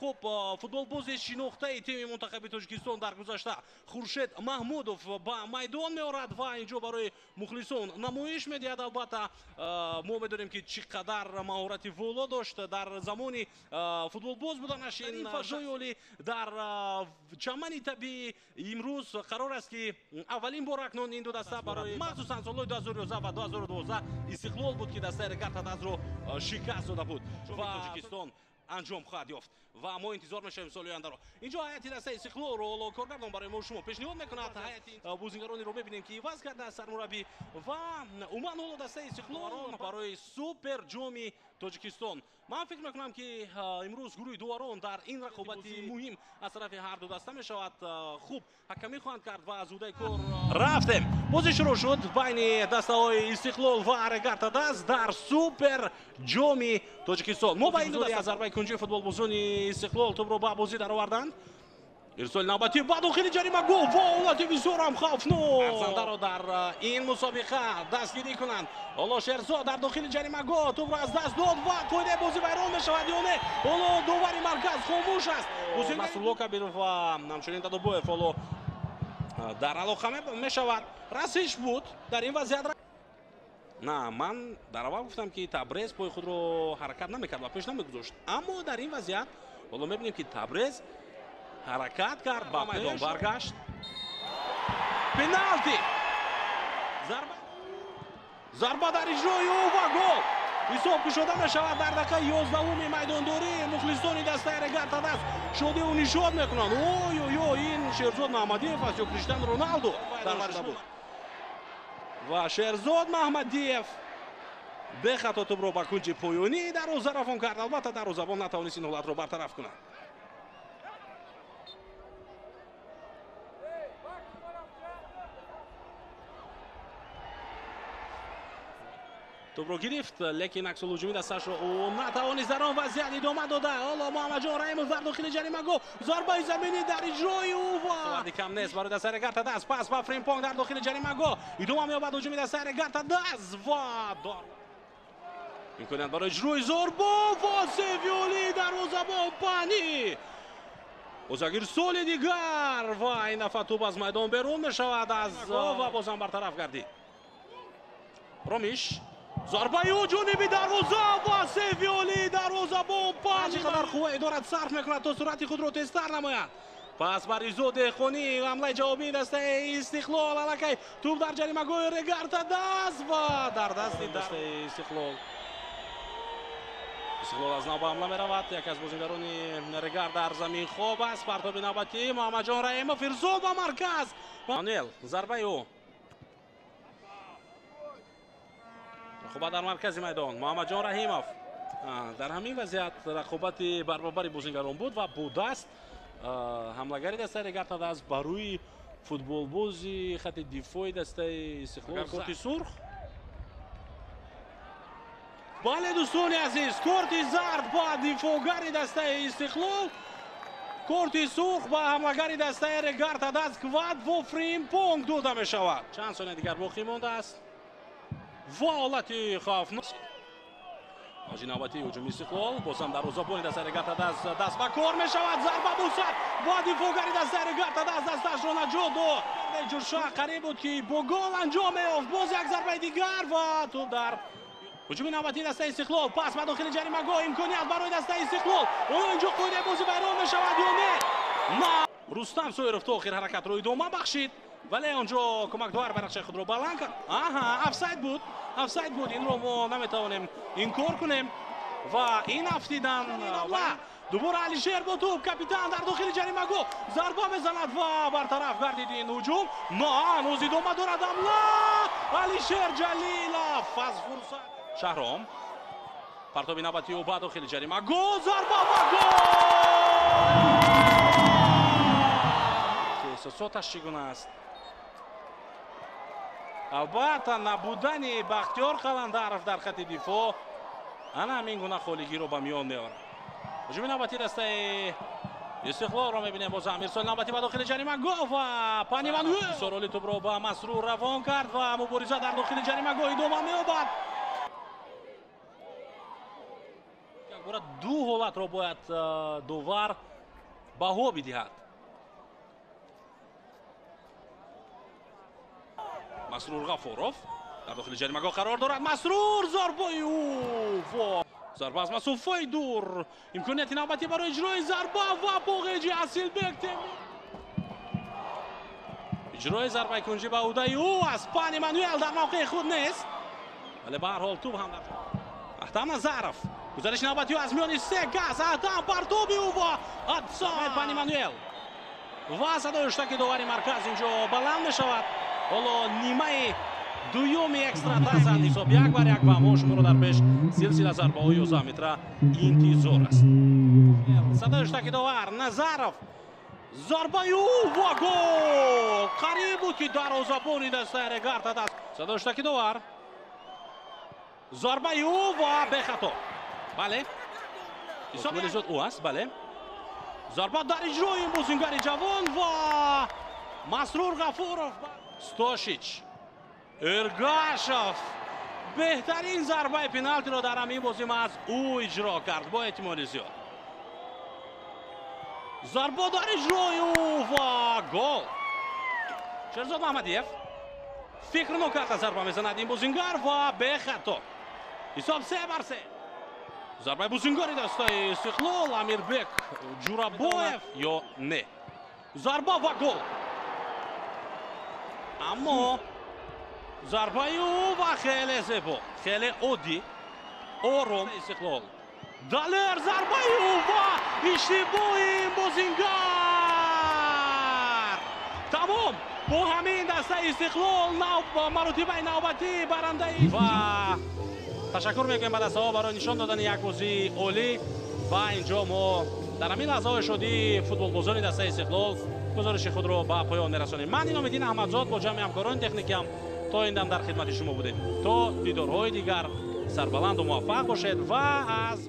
خب فوتبالبازی شناخته تیم منتخب تاجیکستان در گذشته خورشید محمودов با میدان میآورد و اینجا برای مخلصان نمایش میدهد. البته ما میدونیم که چقدر مهارت والا داشت در زمانی فوتبالباز بودنش. این فجایلی در چمن طبیعی امروز قرار است که اولین بار اکنون این دو دسته برای مخصوصا سالهای 2011 و 2012 استقلال بود که دسته رگارتاداز رو شکست داده بود و تاجیکستان انجام خواهد یافت و ما انتظار میشیم سال آینده رو. اینجا هیئت دسته استقلال رو کارگردان برای ما شما پیشنهاد میکند. هیئت بازیگرانی رو ببینیم که عوض کرده سرمربی و عموما دسته استقلال برای سوپر جام تاجیکستان. من فکر میکنم که امروز گروه دوم در این رقابت مهم از طرف هر دو دسته میشود. خوب حکمی خواهند کرد و زوده کار رفتیم. بازی شروع شد بین دسته های استقلال و رگارتاداز در سوپر جام تاجیکستان. ما با این دو دسته از ضربه کنجی فوتبالبازان استقلال توپ رو به بازی در آوردند. ارسال نوبتی با داخل جریمه گل و حالت بسیار هم خوفناک. ارزنده رو در این مسابقه دستگیری کنند. حالا شهرزاد در داخل جریمه گل توپ رو از دست داد و قاعده بازی ویران میشود یا نه. حالا دوباره مرکز خاموش است. مسئول کبیر و همچنین دادوبویف حالا در علاقه میشود. رسیش بود در این وضعیت. نه من در اول گفتم که تبریز پای خود رو حرکت نمیکرد و پیش نمیگذاشت، اما در این وضعیت حالا میبینیم که تبریز حرکت کرد، با میدان برگشت. پنالتی، ضربه در اجرای او و گل حساب شده میشود. در دقیقه 11 میدانداری مخلصان دسته رگارتاداز شده و نشان میکنند. اوی این شهرزاد محمدیف است یا کریستیانو رونالدو در ورزش بود و شهرزاد محمدیف به خطا توپ رو با کنج پایانی دروازه رفت کرد. البته دروازه‌بان نتوانست این حالت رو برطرف کند. توپ رو گرفت لیکن عکس الهجومی دستش رو او نتوانست در آن وضعیت ادامه داده. حالا محمد جان رحیموف در داخل جریمه گل ضربه زمینی در اجرای او و کم نیست برای دسته رگارتاداز. پس با فریمپونگ در داخل جریمه گل ادامه می‌یابد هجوم دسته رگارتاداز و امکانیت برای اجرای ضربه و سویولی دروازه‌بان پانی بازیگر سال دیگر و این دفعه توپ از میدان بیرون می‌شود از و بازم برطرف گردید. رومیش ضربه او جانبی دروازه و سویولی دروازه‌بان پانی چقدر خوبه دارد صرف میکند تا سرعت خود رو تستر نماید. پس بر ایزود خونی حمله جوابی دسته استقلال الکی توپ در جریمه گل رگارتاداز و در دست دسته استقلال از نو به حمله میرود. یک از بازیگران رگارد در زمین خوب است. پرتاب نوبتی محمد جان رحیموف ارسال به مرکز مانوئل ضربه او رقابت در مرکز میدان. محمد جان رحیموف در همین وضعیت رقابت برابر بازیگران بود و بود است. حملهگری دسته رگارتاداز برای فوتبالبازی خط دفاعی دسته استقلال کارت سرخ. بله دوستان عزیز، کارت زرد با دفاعگر دسته استقلال، کارت سرخ با حملهگر دسته رگارتاداز کواد و فریمپونگ داده می شود. چند ثانیه دیگر باقی مانده است و حالت خوفناک. حاجی نوبتی هجوم استقلال بازم دروازه‌بان دسته رگارتاداز دست به کار می شود. ضربه بوسد با دفاعگر دسته رگارتاداز دستش را نجات داد. جوشا قریب بود که با گل انجام یافت. باز یک ضربه دیگر و تو در هجوم نوبتی دسته استقلال. پس به داخل جریمه گل امکانیت برای دسته استقلال. اینجا قاعده بازی ویران می شود یا نه؟ رستم سویروف تا آخر حرکت رو ادامه بخشید ولی اونجا کمک داور برنقشه خود رو بلند کرد. افساید بود. این رو ما نمیتوانیم انکار کنیم و این افتیدن دوباره علیشیر با توپ کاپیتان در داخل جریمه گل ضربه میزند و برطرف گردید این هجوم. نه هنوز ادامه دارد حمله. علیشیر جلیلوف از فرصت شهرام پرتاب نوبتی و بعد داخل جریمه گل ضربه و گل. احساساتش چگونه است؟ البته نبودن بختیار قلندرов در خط دفاع همین گونه خالگی رو به میان میاره. هجوم نوبتی دسته استقلال رو میبینیم. باز ارسال نوبتی به داخل جریمه گل و پانی مانوئل سرالی توپ رو به مسرور روان کرد و مبارزه در داخل جریمه گل ادامه مییابد. ду ҳолатро бояд довар баҳо бидиҳад. масрур ғафуров дар дохили ҷаримаҳгоҳ қарор дорад. масрур зарбаи зарба аз масофаи дур, имконияти навбатӣ барои иҷрои зарба ва боғеҷи Асилбек Темир. иҷрои зарбаи кунҷи ба удаи аст. Пани Мануэл дар мавқеи худ нест, вале ба ҳар ҳол тӯб ҳам Аҳтам Назаров гузариши навбатӣ аз миёни се газ. Аҳтам партоби ва Пани Мануэл ва садои хуштаки довари марказ инҷо баланд мешавад. ҳоло нимаи дуюми экстратайм ҳисоб 1-1 ва мо шуморо дар пеш силсила зарбаҳои 11 метра интизор аст. садои хуштаки довар Назаров зарбаи ва гол. қариб буд ки дарвозабони дастаи Регард аст. садои хуштаки довар зарбаи ва бехато. бале ҳисоб аст. бале зарба дар иҷрои ин бозингари ҷавон ва Масрур Ғафуров. Стошич, Эргашев беҳтарин зарбаи пеналтиро дар ҳамин бозӣ аз ӯ иҷро кард бо эҳтимоли зиёд. зарба дар иҷрои ӯ ва гол. Шерзод Маҳмадиев фикр нокарда зарба мезанад ин бозингар ва бехато. ҳисоб 3-3. зарбаи бозингари дастаи Истиқлол Амирбек Ҷурабоев ё не. зарба ва гол. аммо зарбаи ӯ ва хеле зебо, хеле оддӣ, ором. Истиқлол Далер зарбаи ӯ ва иштибоҳи ин бозингар. Тамом бо ҳамин дастаи Истиқлол маротибаи навбатӣ барандаи ва ташаккур мекунем ба дастаҳо барои нишон додани як бозии олӣ. ва инҷо мо дар ҳамин лаҳзаҳои шодии футболбозони дастаи Истиқлол гузориши худро ба поён мерасонем. ман Иномиддин Аҳмадзод бо ҷамъи ҳамкорони техникам то ин дам дар хидмати шумо будем. то дидорҳои дигар сарбаланду муваффақ бошед ва аз